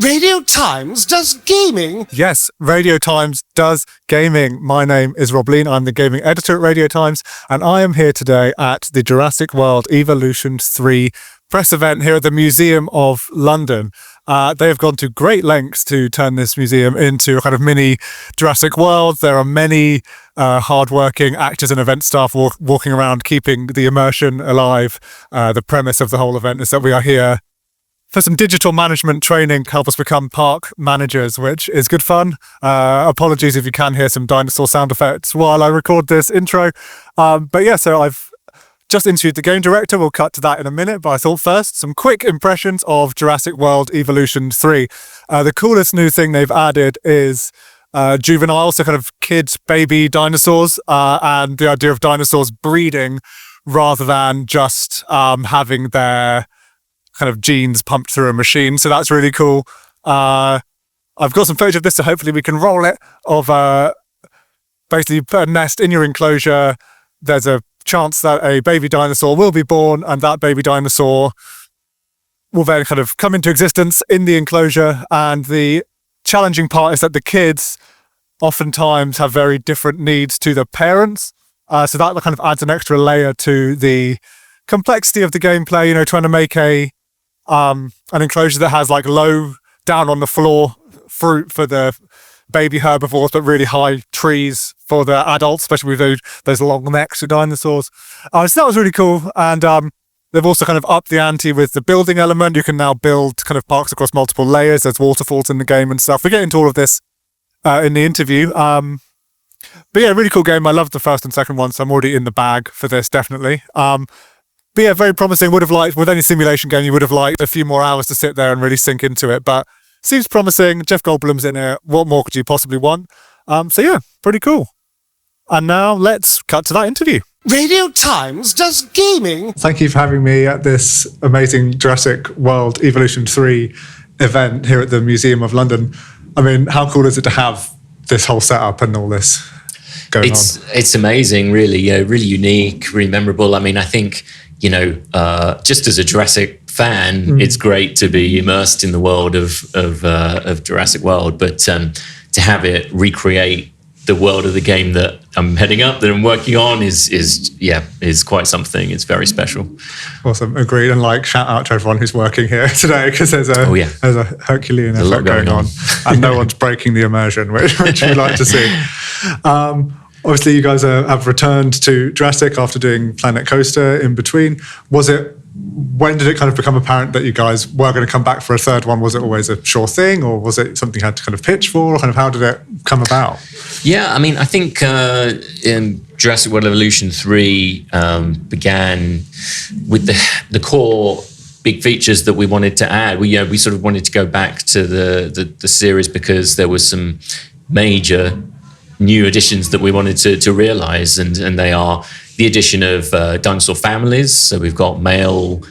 Radio Times does gaming? Yes, Radio Times does gaming. My name is Rob Lean. I'm the gaming editor at Radio Times, and I am here today at the Jurassic World Evolution 3 press event here at the Museum of London. They have gone to great lengths to turn this museum into a kind of mini Jurassic World. There are many hardworking actors and event staff walking around, keeping the immersion alive. The premise of the whole event is that we are here for some digital management training to help us become park managers, which is good fun. Apologies if you can hear some dinosaur sound effects while I record this intro. But yeah, so I've just interviewed the game director. We'll cut to that in a minute, but I thought first, some quick impressions of Jurassic World Evolution 3. The coolest new thing they've added is juvenile, so kind of kids, baby dinosaurs, and the idea of dinosaurs breeding rather than just having their kind of genes pumped through a machine. So that's really cool. I've got some footage of this, so hopefully we can roll it, of basically put a nest in your enclosure. There's a chance that a baby dinosaur will be born, and that baby dinosaur will then kind of come into existence in the enclosure. And the challenging part is that the kids oftentimes have very different needs to the parents. So that kind of adds an extra layer to the complexity of the gameplay, you know, trying to make an enclosure that has like low down on the floor fruit for the baby herbivores, but really high trees for the adults, especially with those long necks of dinosaurs. So that was really cool. And they've also kind of upped the ante with the building element. You can now build kind of parks across multiple layers. There's waterfalls in the game and stuff. We get into all of this in the interview. But yeah, really cool game. I loved the first and second one, so I'm already in the bag for this, definitely. But yeah, very promising. Would have liked, with any simulation game, you would have liked a few more hours to sit there and really sink into it. But seems promising. Jeff Goldblum's in it. What more could you possibly want? So yeah, pretty cool. And now let's cut to that interview. Radio Times does gaming? Thank you for having me at this amazing Jurassic World Evolution 3 event here at the Museum of London. I mean, how cool is it to have this whole setup and all this going on? It's amazing, really. Yeah, really unique, really memorable. I mean, I think, you know, just as a Jurassic fan, it's great to be immersed in the world of Jurassic World, but to have it recreate the world of the game that I'm heading up, that I'm working on, is quite something. It's very special. Awesome, agreed. And like, shout out to everyone who's working here today, because there's a Herculean effort going on, and no one's breaking the immersion, which we like to see. Obviously, you guys have returned to Jurassic after doing Planet Coaster in between. When did it kind of become apparent that you guys were going to come back for a third one? Was it always a sure thing, or was it something you had to kind of pitch for? Or kind of how did it come about? Yeah, I mean, I think in Jurassic World Evolution 3 began with the core big features that we wanted to add. We sort of wanted to go back to the series because there was some major new additions that we wanted to realize, and they are the addition of dinosaur families. So we've got male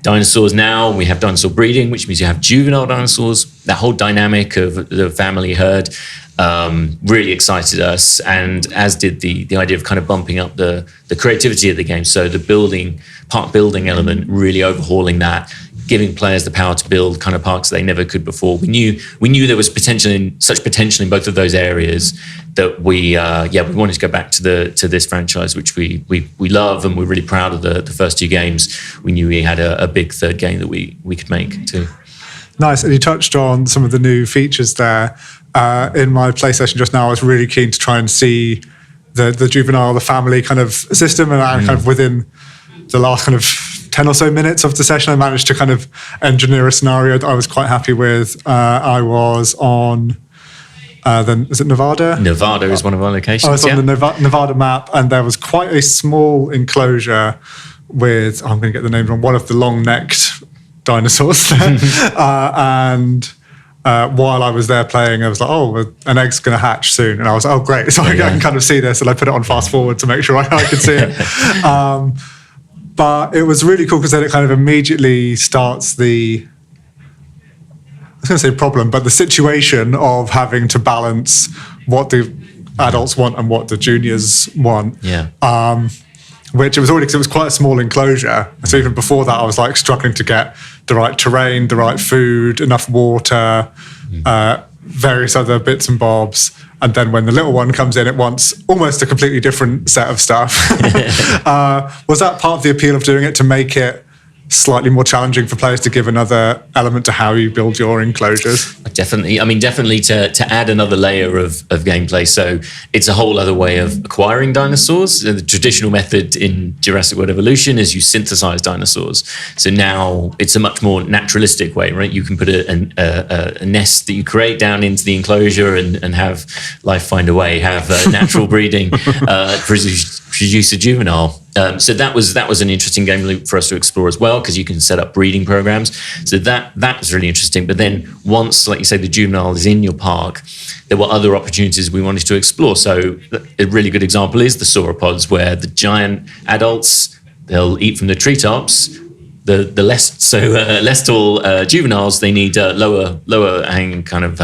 dinosaurs now. We have dinosaur breeding, which means you have juvenile dinosaurs. That whole dynamic of the family herd really excited us, and as did the idea of kind of bumping up the creativity of the game. So the park building element, really overhauling that, giving players the power to build kind of parks they never could before. We knew there was such potential in both of those areas that we wanted to go back to this franchise, which we love, and we're really proud of the first two games. We knew we had a big third game that we could make too. Nice. And you touched on some of the new features there. In my play session just now, I was really keen to try and see the juvenile, the family kind of system, and kind of within the last kind of 10 or so minutes of the session, I managed to kind of engineer a scenario that I was quite happy with. I was on, is it Nevada? Nevada is one of our locations. I was on the Nevada map, and there was quite a small enclosure with, I'm going to get the name wrong, one of the long-necked dinosaurs there. And while I was there playing, I was like, oh, an egg's going to hatch soon. And I was like, oh, great. So I can kind of see this. And I put it on fast forward to make sure I could see it. But it was really cool because then it kind of immediately starts I was going to say problem, but the situation of having to balance what the adults want and what the juniors want. Yeah. which it was already because it was quite a small enclosure. So even before that, I was like struggling to get the right terrain, the right food, enough water, various other bits and bobs. And then when the little one comes in, it wants almost a completely different set of stuff. Was that part of the appeal of doing it, to make it slightly more challenging for players, to give another element to how you build your enclosures? Definitely. I mean, definitely to add another layer of gameplay. So it's a whole other way of acquiring dinosaurs. The traditional method in Jurassic World Evolution is you synthesize dinosaurs. So now it's a much more naturalistic way, right? You can put a nest that you create down into the enclosure and have life find a way, have natural breeding, produce a juvenile. So that was an interesting game loop for us to explore as well, because you can set up breeding programs. So that was really interesting. But then once, like you say, the juvenile is in your park, there were other opportunities we wanted to explore. So a really good example is the sauropods, where the giant adults, they'll eat from the treetops. The less tall juveniles, they need lower hanging kind of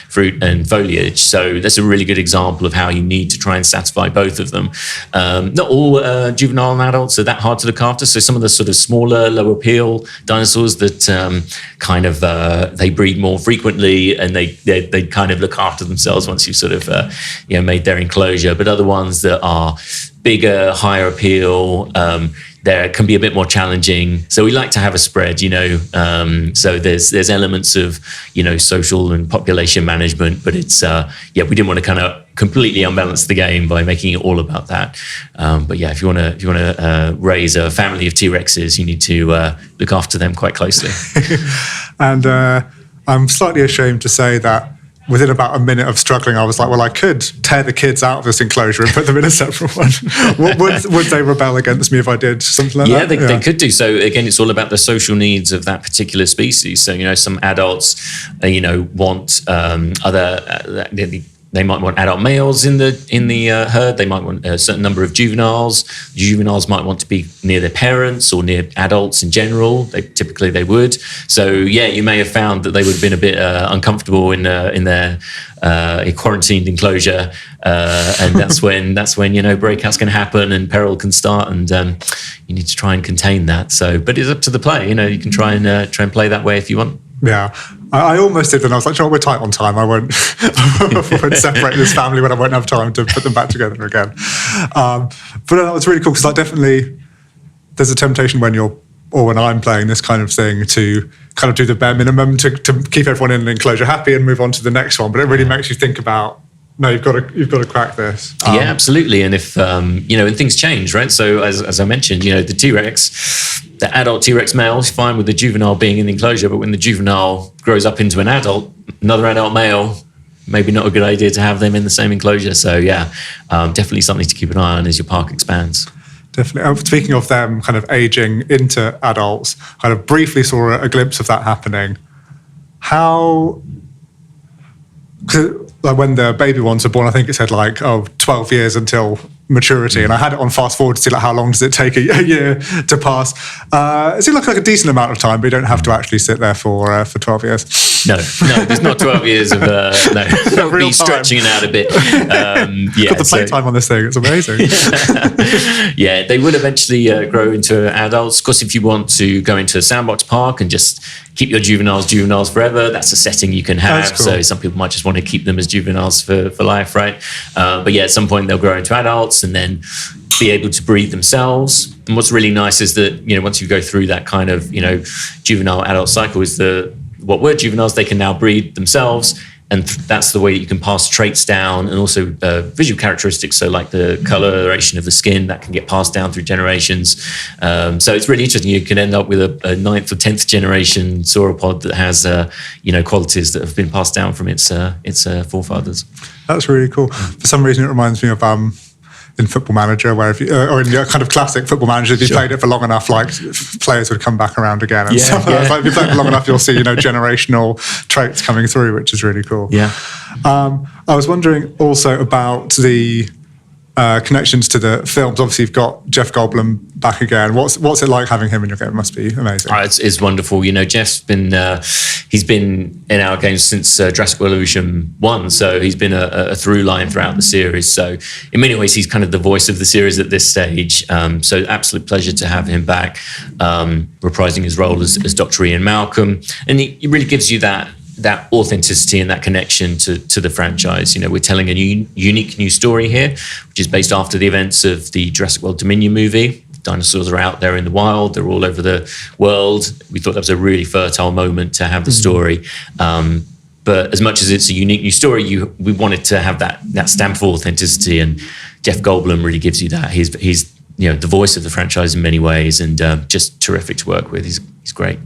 fruit and foliage. So that's a really good example of how you need to try and satisfy both of them. Not all juvenile and adults are that hard to look after. So some of the sort of smaller, lower appeal dinosaurs that they breed more frequently, and they kind of look after themselves once you've sort of made their enclosure. But other ones that are bigger, higher appeal, there can be a bit more challenging. So we like to have a spread, so there's elements of, social and population management, but it's, we didn't want to kind of completely unbalance the game by making it all about that. But yeah, if you want to raise a family of T-Rexes, you need to look after them quite closely. And I'm slightly ashamed to say that within about a minute of struggling, I was like, well, I could tear the kids out of this enclosure and put them in a separate one. Would they rebel against me if I did something like that? Yeah, they could do. So again, it's all about the social needs of that particular species. So, some adults, want other... They might want adult males in the herd. They might want a certain number of juveniles. Juveniles might want to be near their parents or near adults in general. They would. So yeah, you may have found that they would have been a bit uncomfortable in their quarantined enclosure, and that's when breakouts can happen and peril can start, and you need to try and contain that. So, but it's up to the player. You can try and play that way if you want. Yeah, I almost did, and I was like, we're tight on time. I won't separate this family when I won't have time to put them back together again. But that was really cool, because definitely there's a temptation when I'm playing this kind of thing to kind of do the bare minimum to keep everyone in an enclosure happy and move on to the next one. But it really makes you think about, no, you've got to crack this. Yeah, absolutely. And if and things change, right? So as I mentioned, the T-Rex, the adult T-Rex male is fine with the juvenile being in the enclosure, but when the juvenile grows up into another adult male, maybe not a good idea to have them in the same enclosure. So yeah, definitely something to keep an eye on as your park expands. Definitely. Speaking of them kind of aging into adults, kind of briefly saw a glimpse of that happening. How... Like when the baby ones are born, I think it said 12 years until maturity, and I had it on fast forward to see how long does it take a year to pass. It seemed like a decent amount of time, but you don't have to actually sit there for 12 years. No, there's not 12 years of no. Be stretching it out a bit. Got the playtime on this thing; it's amazing. Yeah, they will eventually grow into adults. Of course, if you want to go into a sandbox park and just keep your juveniles forever, that's a setting you can have. Cool. So some people might just want to keep them as juveniles for life, right? But yeah, at some point they'll grow into adults and then be able to breed themselves. And what's really nice is that, once you go through that kind of, juvenile adult cycle, is what were juveniles, they can now breed themselves. And that's the way that you can pass traits down, and also visual characteristics. So like the coloration of the skin, that can get passed down through generations. So it's really interesting. You can end up with a 9th or 10th generation sauropod that has, qualities that have been passed down from its forefathers. That's really cool. For some reason, it reminds me of in Football Manager, where or in kind of classic Football Manager, if you played it for long enough, players would come back around again. And stuff. If you play it for long enough, you'll see generational traits coming through, which is really cool. Yeah. I was wondering also about the connections to the films. Obviously, you've got Jeff Goldblum back again. What's it like having him in your game? It must be amazing. It's wonderful. Jeff's been he's been in our games since Jurassic World Evolution 1, so he's been a through line throughout the series. So in many ways, he's kind of the voice of the series at this stage. So absolute pleasure to have him back, reprising his role as Dr. Ian Malcolm, and he really gives you that authenticity and that connection to the franchise. We're telling a unique new story here, which is based after the events of the Jurassic World Dominion movie. Dinosaurs are out there in the wild. They're all over the world. We thought that was a really fertile moment to have the story. But as much as it's a unique new story, we wanted to have that stamp of authenticity, and Jeff Goldblum really gives you that. He's the voice of the franchise in many ways, and just terrific to work with. He's great.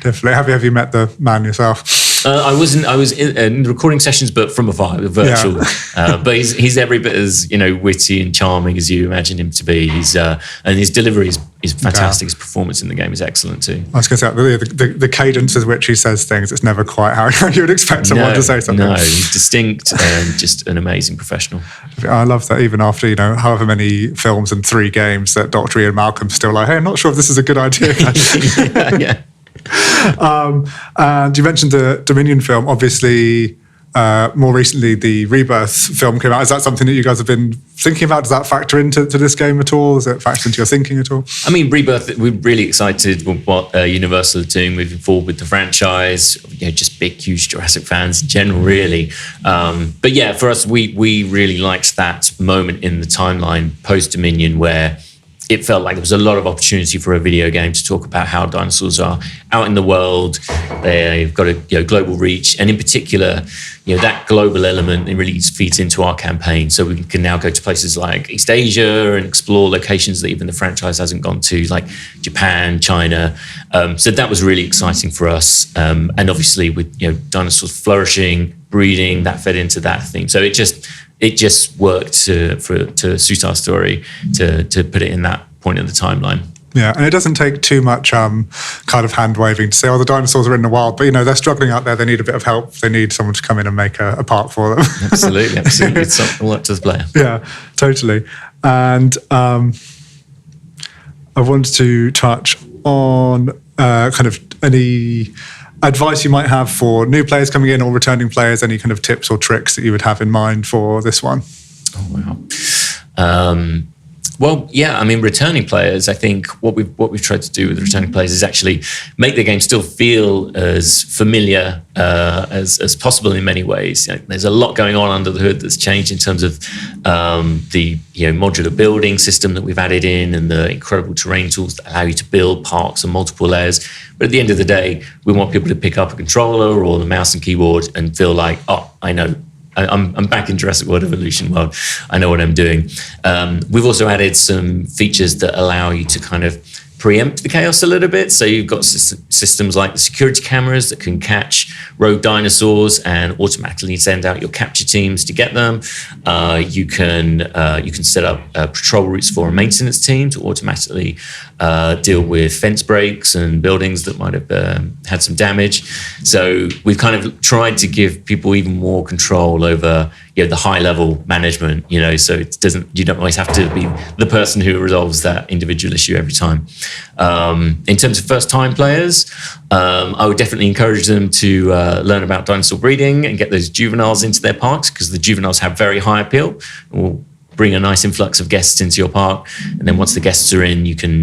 Definitely. Have you met the man yourself? I was in the recording sessions, but from afar, virtual. Yeah. But he's every bit as witty and charming as you imagine him to be. And his delivery is fantastic. His performance in the game is excellent too. I was going to say the cadence with which he says things, it's never quite how you would expect someone to say something. No, he's distinct and just an amazing professional. I love that even after however many films and 3 games, that Dr. Ian Malcolm's still like, hey, I'm not sure if this is a good idea. Yeah. And you mentioned the Dominion film. Obviously, more recently, the Rebirth film came out. Is that something that you guys have been thinking about? Does that factor into this game at all? Does it factor into your thinking at all? I mean, Rebirth, we're really excited with what Universal are doing moving forward with the franchise. Just big, huge Jurassic fans in general, really. But yeah, for us, we really liked that moment in the timeline post-Dominion where it felt like there was a lot of opportunity for a video game to talk about how dinosaurs are out in the world. They've got a global reach, and in particular, that global element, it really feeds into our campaign. So we can now go to places like East Asia and explore locations that even the franchise hasn't gone to, like Japan, China. So that was really exciting for us. And obviously, with dinosaurs flourishing, breeding, that fed into that theme. So it just worked to suit our story to put it in that point in the timeline. Yeah, and it doesn't take too much kind of hand waving to say, the dinosaurs are in the wild, but they're struggling out there. They need a bit of help. They need someone to come in and make a park for them. Absolutely. It's all up to the player. Yeah, totally. And I wanted to touch on kind of any advice you might have for new players coming in or returning players, any kind of tips or tricks that you would have in mind for this one? Oh, wow. Well, yeah, I mean, returning players, I think what we've tried to do with returning players is actually make the game still feel as familiar as possible in many ways. There's a lot going on under the hood that's changed in terms of the modular building system that we've added in, and the incredible terrain tools that allow you to build parks on multiple layers. But at the end of the day, we want people to pick up a controller or the mouse and keyboard and feel like, I know. I'm back in Jurassic World Evolution world. I know what I'm doing. We've also added some features that allow you to kind of preempt the chaos a little bit. So you've got systems like the security cameras that can catch rogue dinosaurs and automatically send out your capture teams to get them. You can set up patrol routes for a maintenance team to automatically deal with fence breaks and buildings that might have had some damage. So we've kind of tried to give people even more control over the high level management, so you don't always have to be the person who resolves that individual issue every time. In terms of first time players, I would definitely encourage them to learn about dinosaur breeding and get those juveniles into their parks, because the juveniles have very high appeal. Will bring a nice influx of guests into your park, and then once the guests are in, you can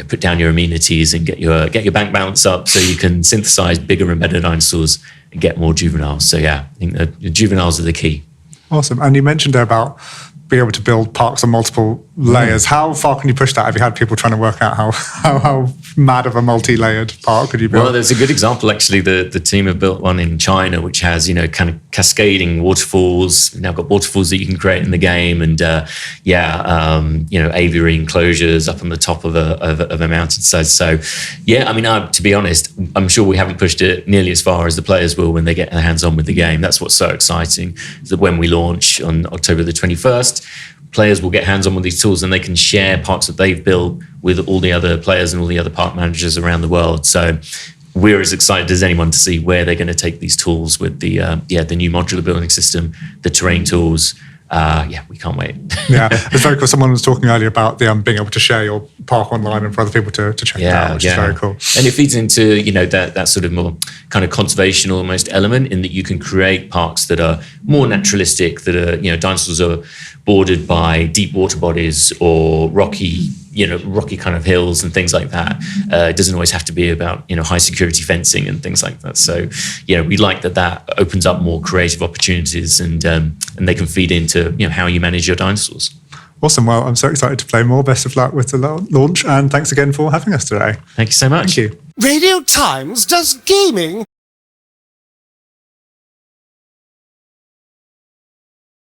put down your amenities and get your bank balance up, so you can synthesize bigger and better dinosaurs and get more juveniles. So yeah, I think the juveniles are the key. Awesome. And you mentioned there about being able to build parks on multiple layers. How far can you push that? Have you had people trying to work out how mad of a multi-layered park could you build? Well, there's a good example, actually. The team have built one in China, which has, kind of cascading waterfalls. We've now got waterfalls that you can create in the game, and aviary enclosures up on the top of a mountainside. So, yeah, I mean, to be honest, I'm sure we haven't pushed it nearly as far as the players will when they get their hands on with the game. That's what's so exciting, is that when we launch on October the 21st, players will get hands-on with these tools, and they can share parks that they've built with all the other players and all the other park managers around the world. So we're as excited as anyone to see where they're going to take these tools with the new modular building system, the terrain tools, we can't wait. Yeah, it's very cool. Someone was talking earlier about the being able to share your park online and for other people to check it out, which is very cool. And it feeds into that sort of more kind of conservation almost element, in that you can create parks that are more naturalistic, that are dinosaurs are bordered by deep water bodies or rocky kind of hills and things like that. It doesn't always have to be about high security fencing and things like that. So we like that opens up more creative opportunities, and they can feed into how you manage your dinosaurs. Awesome. Well, I'm so excited to play more. Best of luck with the launch, and thanks again for having us today. Thank you so much. Thank you. Radio Times does gaming